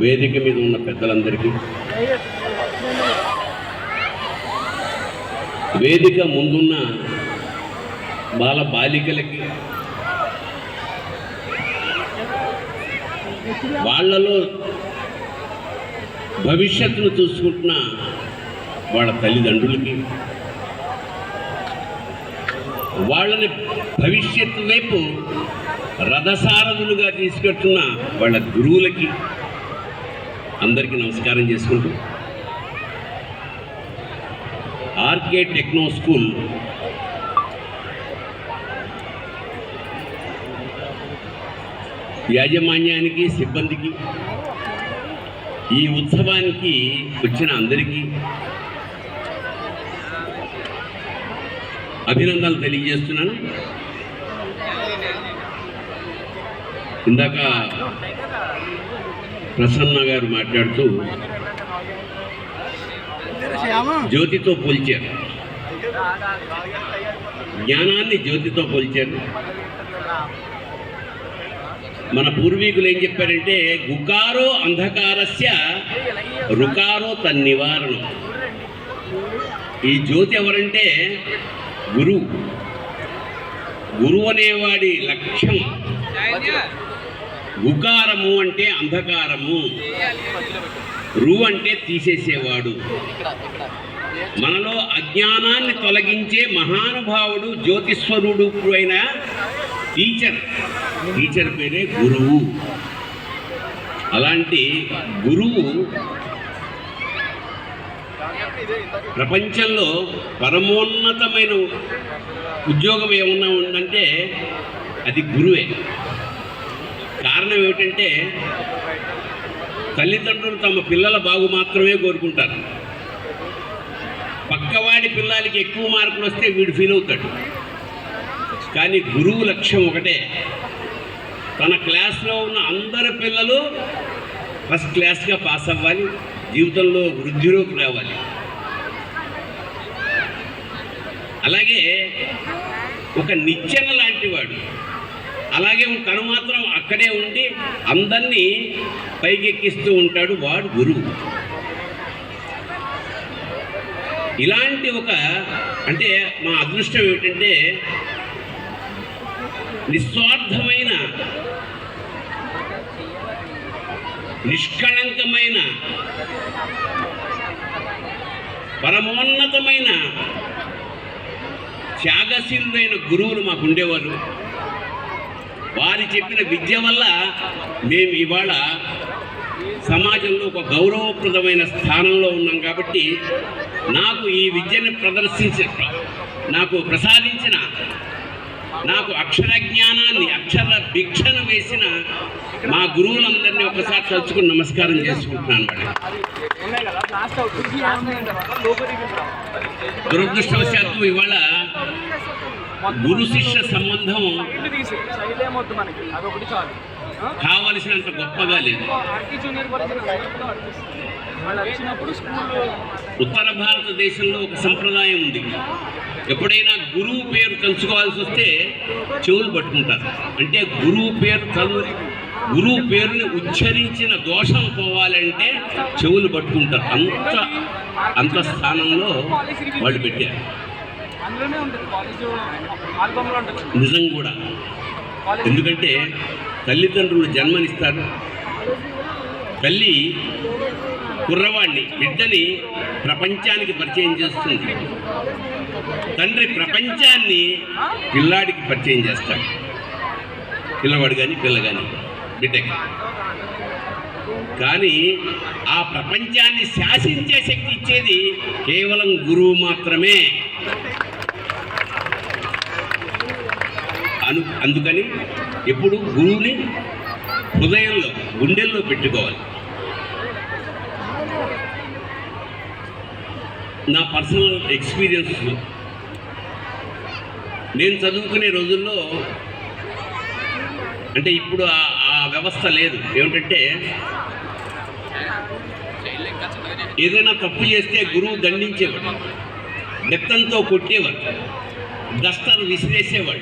వేదిక మీద ఉన్న పెద్దలందరికీ, వేదిక ముందున్న బాలికలకి, వాళ్ళలో భవిష్యత్తును చూసుకుంటున్న వాళ్ళ తల్లిదండ్రులకి, వాళ్ళని భవిష్యత్తు వైపు రథసారథులుగా తీసుకెళ్తున్న వాళ్ళ గురువులకి అందరికీ నమస్కారం చేసుకుంటూ, ఆర్కే టెక్నో స్కూల్ యాజమాన్యానికి, సిబ్బందికి, ఈ ఉత్సవానికి వచ్చిన అందరికీ అభినందనలు తెలియజేస్తున్నాను. ఇందాక ప్రసన్న గారు మాట్లాడుతూ జ్యోతితో పోల్చారు, జ్ఞానాన్ని జ్యోతితో పోల్చారు. మన పూర్వీకులు ఏం చెప్పారంటే, గుకారో అంధకారస్య రుకారో తన్నివారణం. ఈ జ్యోతి ఎవరంటే గురువు. గురువు అనేవాడి లక్ష్యం గుకారము అంటే అంధకారము, రు అంటే తీసేసేవాడు. మనలో అజ్ఞానాన్ని తొలగించే మహానుభావుడు జ్యోతిస్వరుడు అయిన టీచర్ పేరే గురువు. అలాంటి గురువు ప్రపంచంలో పరమోన్నతమైన ఉద్యోగం ఏమన్నా ఉందంటే అది గురువే. కారణం ఏమిటంటే, తల్లిదండ్రులు తమ పిల్లల బాగు మాత్రమే కోరుకుంటారు. పక్కవాడి పిల్లలకి ఎక్కువ మార్కులు వస్తే వీడు ఫీల్ అవుతాడు. కానీ గురువు లక్ష్యం ఒకటే, తన క్లాస్లో ఉన్న అందరి పిల్లలు ఫస్ట్ క్లాస్గా పాస్ అవ్వాలి, జీవితంలో వృద్ధిలోకి రావాలి. అలాగే ఒక నిచ్చెన లాంటి వాడు, అలాగే తను మాత్రం అక్కడే ఉండి అందరినీ పైకెక్కిస్తూ ఉంటాడు, వాడు గురువు. ఇలాంటి అంటే మా అదృష్టం ఏమిటంటే, నిస్వార్థమైన, నిష్కళంకమైన, పరమోన్నతమైన, త్యాగశీలుడైన గురువులు మాకు ఉండేవారు. వారి చెప్పిన విద్య వల్ల మేము ఇవాళ సమాజంలో ఒక గౌరవప్రదమైన స్థానంలో ఉన్నాం. కాబట్టి నాకు ఈ విద్యను నాకు ప్రసాదించిన, నాకు అక్షర జ్ఞానాన్ని, అక్షర భిక్షను వేసిన మా గురువులందరినీ ఒకసారి తలుచుకుని నమస్కారం చేసుకుంటున్నాను. దురదృష్టవశాత్తు ఇవాళ గురు శిష్య సంబంధం కావలసినంత గొప్పగా లేదు. ఉత్తర భారతదేశంలో ఒక సంప్రదాయం ఉంది, ఎప్పుడైనా గురువు పేరు తలుచుకోవాల్సి వస్తే చెవులు పట్టుకుంటారు. అంటే గురువు పేరుని ఉచ్చరించిన దోషం పోవాలంటే చెవులు పట్టుకుంటారు. అంత స్థానంలో వాళ్ళు పెట్టారు. నిజం కూడా. ఎందుకంటే తల్లిదండ్రులు జన్మనిస్తారు. తల్లి కుర్రవాడిని, బిడ్డని ప్రపంచానికి పరిచయం చేస్తుంది. తండ్రి ప్రపంచాన్ని పిల్లాడికి పరిచయం చేస్తాడు. పిల్లవాడు కానీ పిల్ల కానీ బిడ్డకి. కానీ ఆ ప్రపంచాన్ని శాసించే శక్తి ఇచ్చేది కేవలం గురువు మాత్రమే. అందుకని ఎప్పుడు గురువుని హృదయంలో, గుండెల్లో పెట్టుకోవాలి. నా పర్సనల్ ఎక్స్పీరియన్స్, నేను చదువుకునే రోజుల్లో, అంటే ఇప్పుడు ఆ వ్యవస్థ లేదు. ఏమిటంటే, ఏదైనా తప్పు చేస్తే గురువు దండించేవాడు, బెత్తంతో కొట్టేవాడు, దస్తరు విసిరేసేవాడు.